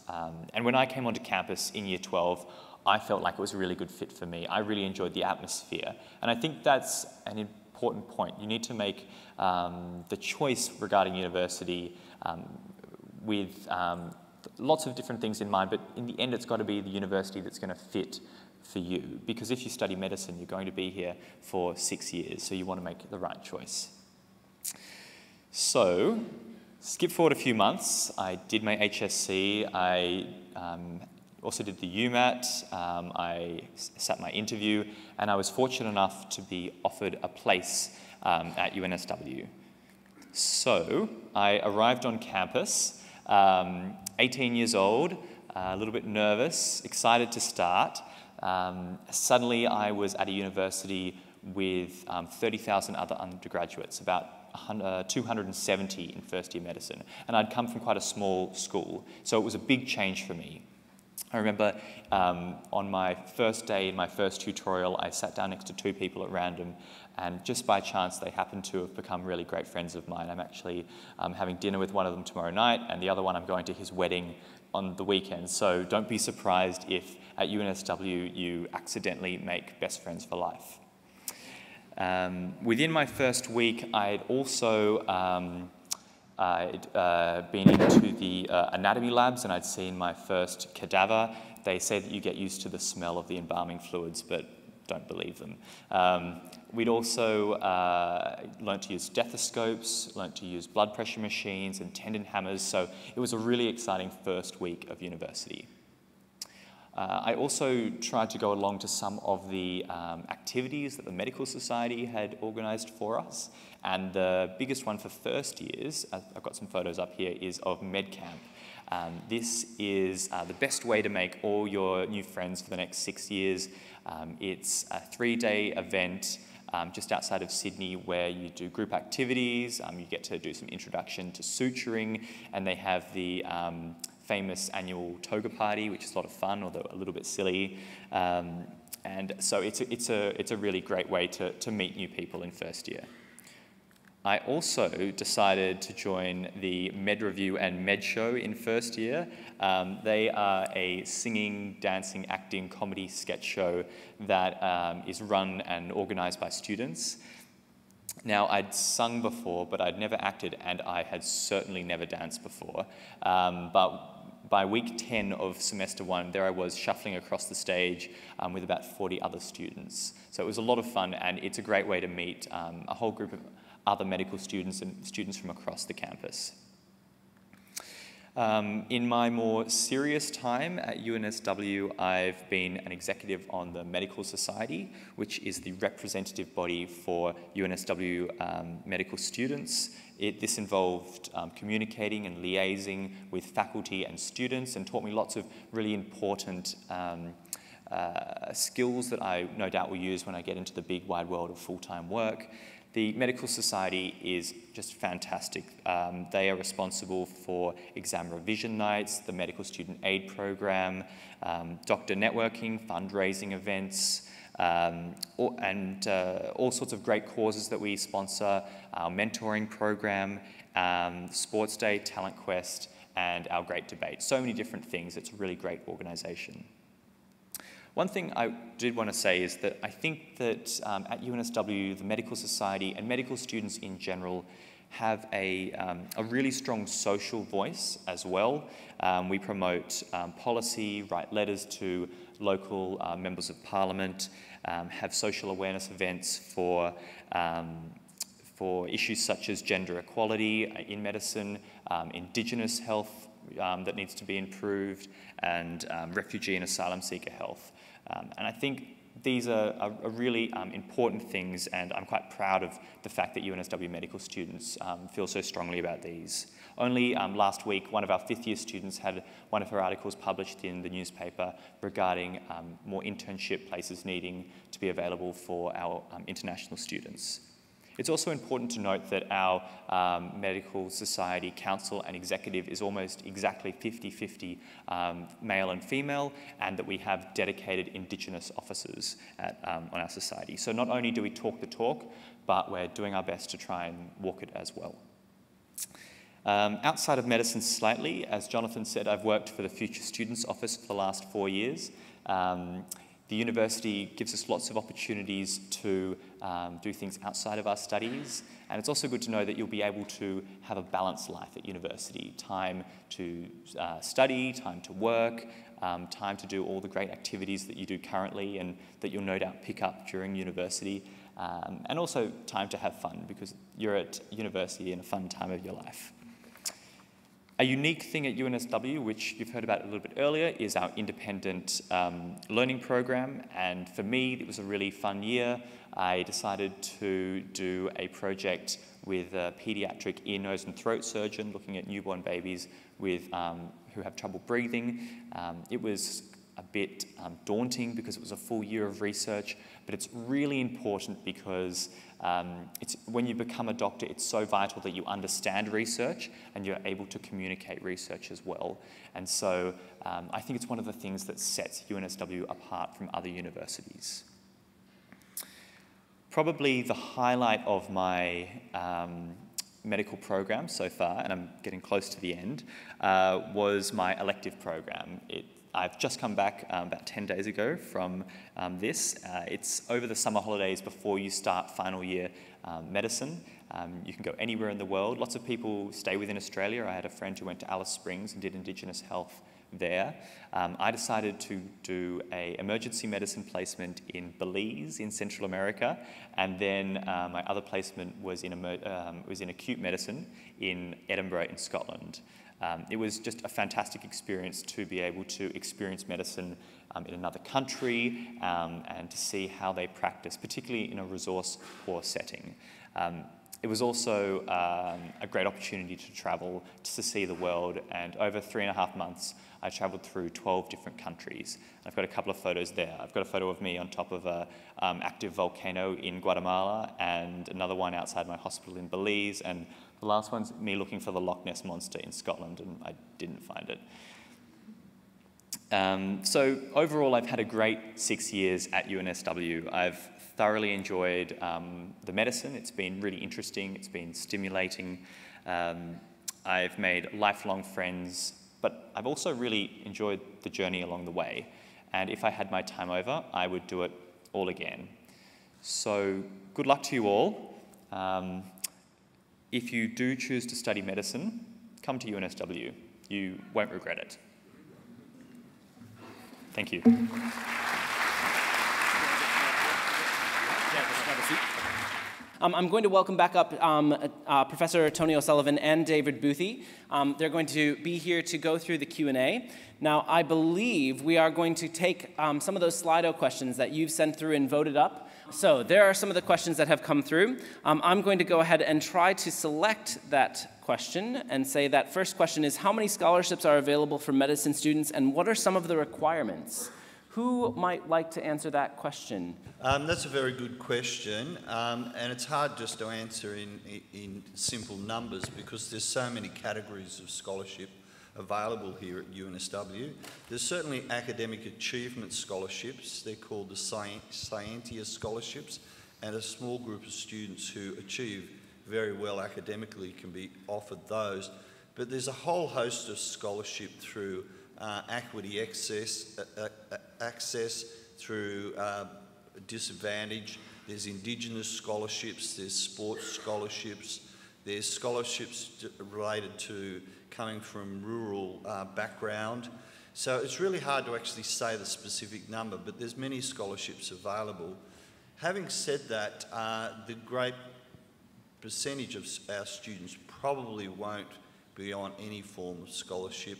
And when I came onto campus in year 12, I felt like it was a really good fit for me. I really enjoyed the atmosphere. And I think that's an important point. You need to make the choice regarding university with lots of different things in mind, but in the end it's got to be the university that's going to fit for you. Because if you study medicine, you're going to be here for 6 years, so you want to make the right choice. So, Skip forward a few months, I did my HSC, I also did the UMAT, I sat my interview, and I was fortunate enough to be offered a place at UNSW. So I arrived on campus, 18 years old, a little bit nervous, excited to start. Suddenly I was at a university with 30,000 other undergraduates, about 270 in first year medicine. And I'd come from quite a small school, so it was a big change for me. I remember on my first day, in my first tutorial, I sat down next to two people at random, and just by chance they happened to have become really great friends of mine. I'm actually having dinner with one of them tomorrow night, and the other one I'm going to his wedding on the weekend. So don't be surprised if at UNSW you accidentally make best friends for life. Within my first week, I'd also been into the anatomy labs, and I'd seen my first cadaver. They say that you get used to the smell of the embalming fluids, but don't believe them. We'd also learnt to use stethoscopes, learnt to use blood pressure machines and tendon hammers, so it was a really exciting first week of university. I also tried to go along to some of the activities that the Medical Society had organised for us, and the biggest one for first years, I've got some photos up here, is of MedCamp. This is the best way to make all your new friends for the next 6 years. It's a 3-day event just outside of Sydney where you do group activities, you get to do some introduction to suturing, and they have the famous annual toga party, which is a lot of fun, although a little bit silly. And so it's a really great way to meet new people in first year. I also decided to join the Med Review and Med Show in first year. They are a singing, dancing, acting, comedy sketch show that is run and organised by students. Now, I'd sung before, but I'd never acted, and I had certainly never danced before. But by week 10 of semester 1, there I was shuffling across the stage with about 40 other students. So it was a lot of fun, and it's a great way to meet a whole group of other medical students and students from across the campus. In my more serious time at UNSW, I've been an executive on the Medical Society, which is the representative body for UNSW medical students. This involved communicating and liaising with faculty and students, and taught me lots of really important skills that I no doubt will use when I get into the big wide world of full-time work. The Medical Society is just fantastic. They are responsible for exam revision nights, the Medical Student Aid Program, doctor networking, fundraising events, and all sorts of great causes that we sponsor, our mentoring program, Sports Day, Talent Quest, and our Great Debate. So many different things. It's a really great organisation. One thing I did want to say is that I think that at UNSW, the Medical Society and medical students in general have a really strong social voice as well. We promote policy, write letters to local members of parliament, have social awareness events for issues such as gender equality in medicine, Indigenous health that needs to be improved, and refugee and asylum seeker health. And I think these are really important things, and I'm quite proud of the fact that UNSW medical students feel so strongly about these. Only last week, one of our 5th year students had one of her articles published in the newspaper regarding more internship places needing to be available for our international students. It's also important to note that our Medical Society Council and Executive is almost exactly 50-50 male and female, and that we have dedicated Indigenous officers on our society. So not only do we talk the talk, but we're doing our best to try and walk it as well. Outside of medicine slightly, as Jonathan said, I've worked for the Future Students Office for the last 4 years. The university gives us lots of opportunities to do things outside of our studies, and it's also good to know that you'll be able to have a balanced life at university. Time to study, time to work, time to do all the great activities that you do currently and that you'll no doubt pick up during university, and also time to have fun, because you're at university in a fun time of your life. A unique thing at UNSW, which you've heard about a little bit earlier, is our independent learning program. And for me, it was a really fun year. I decided to do a project with a pediatric ear, nose and throat surgeon looking at newborn babies with, who have trouble breathing. It was a bit daunting because it was a full year of research, but it's really important because when you become a doctor, it's so vital that you understand research and you're able to communicate research as well. And so I think it's one of the things that sets UNSW apart from other universities. Probably the highlight of my medical program so far, and I'm getting close to the end, was my elective program. I've just come back about 10 days ago from this. It's over the summer holidays before you start final year medicine. You can go anywhere in the world. Lots of people stay within Australia. I had a friend who went to Alice Springs and did Indigenous health there. I decided to do an emergency medicine placement in Belize in Central America, and then my other placement was in acute medicine in Edinburgh in Scotland. It was just a fantastic experience to be able to experience medicine in another country and to see how they practice, particularly in a resource-poor setting. It was also a great opportunity to travel, to see the world, and over 3.5 months I travelled through 12 different countries. I've got a couple of photos there. I've got a photo of me on top of an active volcano in Guatemala and another one outside my hospital in Belize, and the last one's me looking for the Loch Ness Monster in Scotland, and I didn't find it. So overall, I've had a great 6 years at UNSW. I've thoroughly enjoyed the medicine. It's been really interesting. It's been stimulating. I've made lifelong friends, but I've also really enjoyed the journey along the way. And if I had my time over, I would do it all again. So good luck to you all. If you do choose to study medicine, come to UNSW. You won't regret it. Thank you. I'm going to welcome back up Professor Tony O'Sullivan and David Boothie. They're going to be here to go through the Q&A. Now, I believe we are going to take some of those Slido questions that you've sent through and voted up. So there are some of the questions that have come through. I'm going to go ahead and try to select that question and say that first question is, how many scholarships are available for medicine students and what are some of the requirements? Who might like to answer that question? That's a very good question, and it's hard just to answer in simple numbers because there's so many categories of scholarship available here at UNSW. There's certainly academic achievement scholarships. They're called the Scientia scholarships, and a small group of students who achieve very well academically can be offered those. But there's a whole host of scholarship through equity access through disadvantage. There's Indigenous scholarships, there's sports scholarships, there's scholarships related to coming from rural background. So it's really hard to actually say the specific number, but there's many scholarships available. Having said that, the great percentage of our students probably won't be on any form of scholarship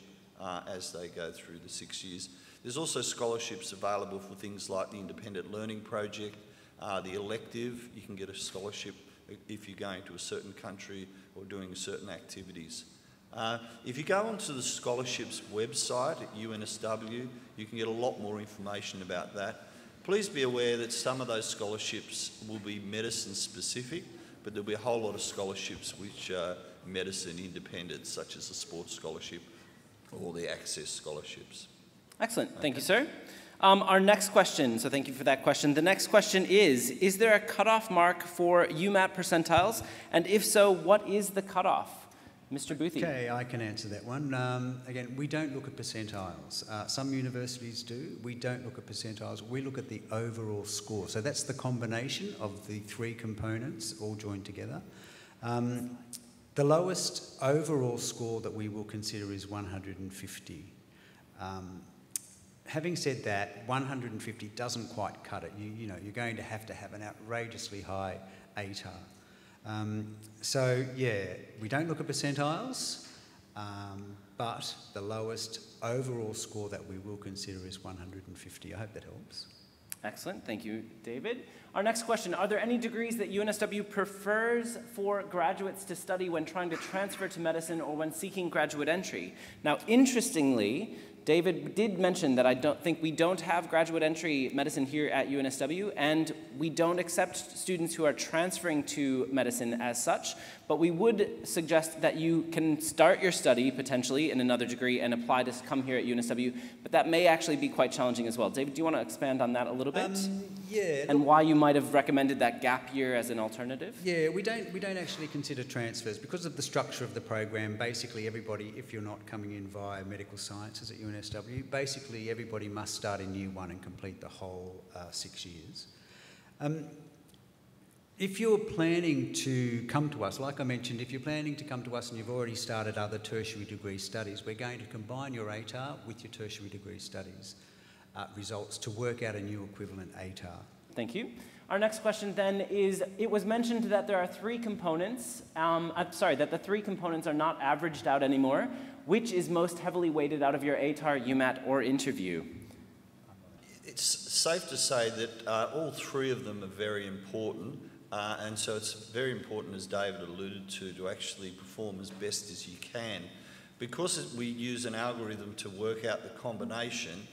as they go through the 6 years. There's also scholarships available for things like the Independent Learning Project, the elective. You can get a scholarship if you're going to a certain country or doing certain activities. If you go onto the scholarships website at UNSW, you can get a lot more information about that. Please be aware that some of those scholarships will be medicine specific, but there'll be a whole lot of scholarships which are medicine independent, such as the sports scholarship or the access scholarships. Excellent. Thank you, sir. Our next question, so thank you for that question. The next question is there a cutoff mark for UMAT percentiles? And if so, what is the cutoff? Mr. Boothie. Okay, I can answer that one. Again, we don't look at percentiles. Some universities do. We don't look at percentiles. We look at the overall score. So that's the combination of the three components all joined together. The lowest overall score that we will consider is 150. Having said that, 150 doesn't quite cut it. You know, you're going to have an outrageously high ATAR. So, yeah, we don't look at percentiles. but the lowest overall score that we will consider is 150. I hope that helps. Excellent, thank you, David. Our next question, are there any degrees that UNSW prefers for graduates to study when trying to transfer to medicine or when seeking graduate entry? Now, interestingly, David did mention that we don't have graduate entry medicine here at UNSW, and we don't accept students who are transferring to medicine as such, but we would suggest that you can start your study potentially in another degree and apply to come here at UNSW, but that may actually be quite challenging as well. David, do you want to expand on that a little bit? Yeah. And why you might have recommended that gap year as an alternative? Yeah, we don't actually consider transfers because of the structure of the program. Basically, everybody, if you're not coming in via medical sciences at UNSW, basically everybody must start in year one and complete the whole 6 years. If you're planning to come to us, like I mentioned, if you're planning to come to us and you've already started other tertiary degree studies, we're going to combine your ATAR with your tertiary degree studies results to work out a new equivalent ATAR. Thank you. Our next question then is, it was mentioned that there are 3 components, that the 3 components are not averaged out anymore. Which is most heavily weighted out of your ATAR, UMAT, or interview? It's safe to say that all 3 of them are very important, and so it's very important, as David alluded to actually perform as best as you can. Because we use an algorithm to work out the combination,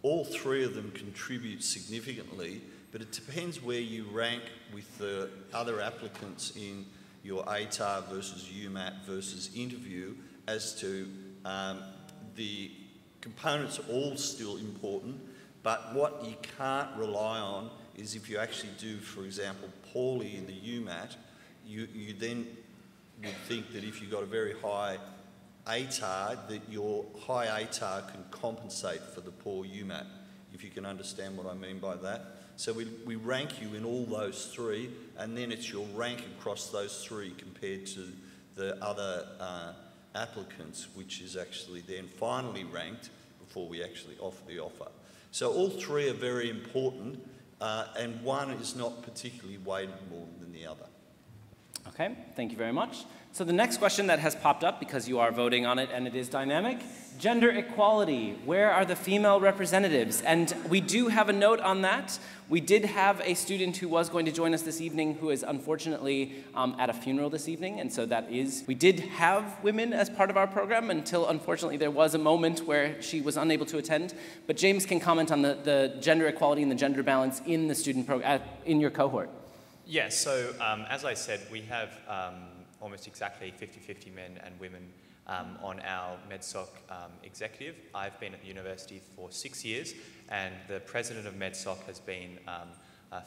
all 3 of them contribute significantly, but it depends where you rank with the other applicants in your ATAR versus UMAT versus interview as to the components are all still important, but what you can't rely on is if you actually do, for example, poorly in the UMAT, you then would think that if you've got a very high ATAR, that your high ATAR can compensate for the poor UMAT, if you can understand what I mean by that. So we rank you in all those 3, and then it's your rank across those 3 compared to the other applicants, which is actually then finally ranked before we actually offer the offer. So all 3 are very important, and one is not particularly weighted more than the other. Okay, thank you very much. So the next question that has popped up, because you are voting on it and it is dynamic, gender equality. Where are the female representatives? And we do have a note on that. We did have a student who was going to join us this evening who is unfortunately at a funeral this evening, and so we did have women as part of our program until unfortunately there was a moment where she was unable to attend. But James can comment on the gender equality and the gender balance in the student program, in your cohort. Yeah, so as I said, we have almost exactly 50-50 men and women on our MedSoc executive. I've been at the university for 6 years, and the president of MedSoc has been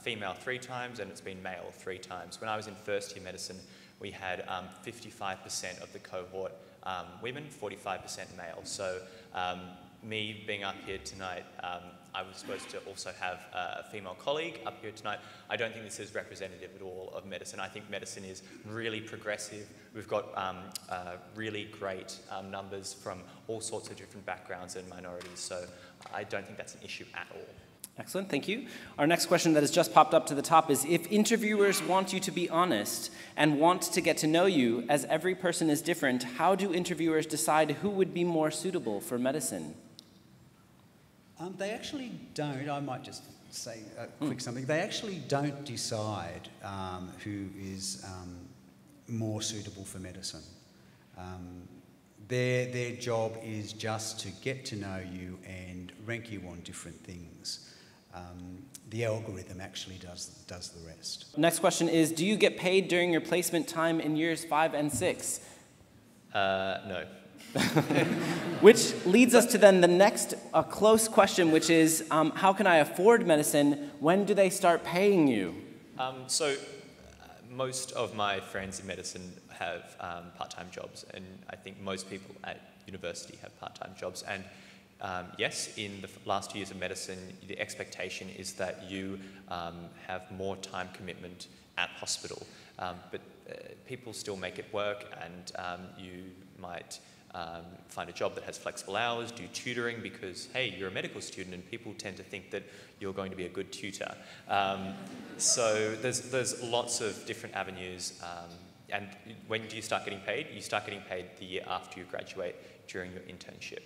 female 3 times, and it's been male 3 times. When I was in first year medicine, we had 55% of the cohort women, 45% male. So me being up here tonight, I was supposed to also have a female colleague up here tonight. I don't think this is representative at all of medicine. I think medicine is really progressive. We've got really great numbers from all sorts of different backgrounds and minorities, so I don't think that's an issue at all. Excellent, thank you. Our next question that has just popped up to the top is, if interviewers want you to be honest and want to get to know you, as every person is different, how do interviewers decide who would be more suitable for medicine? They actually don't. I might just say a quick something. They actually don't decide who is more suitable for medicine. Their job is just to get to know you and rank you on different things. The algorithm actually does the rest. Next question is, do you get paid during your placement time in years 5 and 6? No. Which leads us to then the next close question, which is, how can I afford medicine? When do they start paying you? Most of my friends in medicine have part-time jobs, and I think most people at university have part-time jobs. And yes, in the last years of medicine, the expectation is that you have more time commitment at hospital. But people still make it work, and you might find a job that has flexible hours, do tutoring because, hey, you're a medical student and people tend to think that you're going to be a good tutor. So there's lots of different avenues. And when do you start getting paid? You start getting paid the year after you graduate during your internship.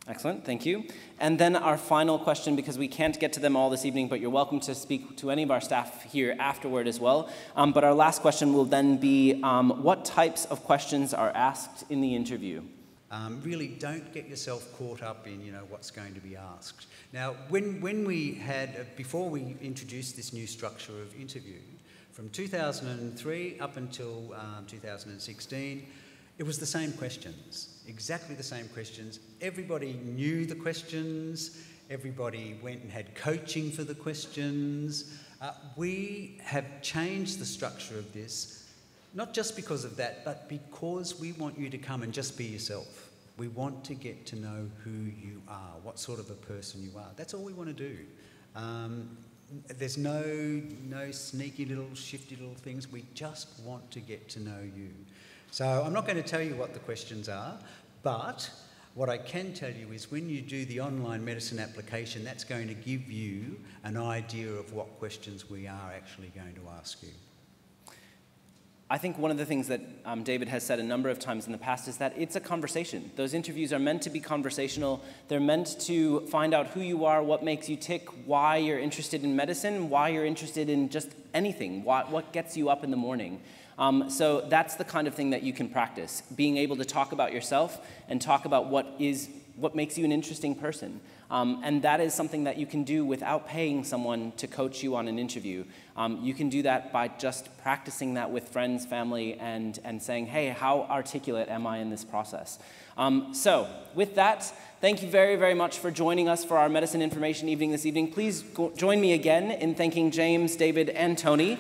Excellent, thank you. And then our final question, because we can't get to them all this evening, but you're welcome to speak to any of our staff here afterward as well. But our last question will then be, what types of questions are asked in the interview? Really don't get yourself caught up in, what's going to be asked. Now, when we had, before we introduced this new structure of interview, from 2003 up until 2016, it was the same questions, exactly the same questions. Everybody knew the questions, everybody went and had coaching for the questions. We have changed the structure of this, not just because of that, but because we want you to come and just be yourself. We want to get to know who you are, what sort of a person you are. That's all we want to do. There's no sneaky little, shifty little things. We just want to get to know you. So I'm not going to tell you what the questions are, but what I can tell you is when you do the online medicine application, that's going to give you an idea of what questions we are actually going to ask you. I think one of the things that David has said a number of times in the past is that it's a conversation. Those interviews are meant to be conversational. They're meant to find out who you are, what makes you tick, why you're interested in medicine, why you're interested in just anything, what gets you up in the morning. So that's the kind of thing that you can practice, being able to talk about yourself and talk about what makes you an interesting person. And that is something that you can do without paying someone to coach you on an interview. You can do that by just practicing that with friends, family, and saying, hey, how articulate am I in this process? So with that, thank you very, very much for joining us for our Medicine Information Evening this evening. Please join me again in thanking James, David, and Tony.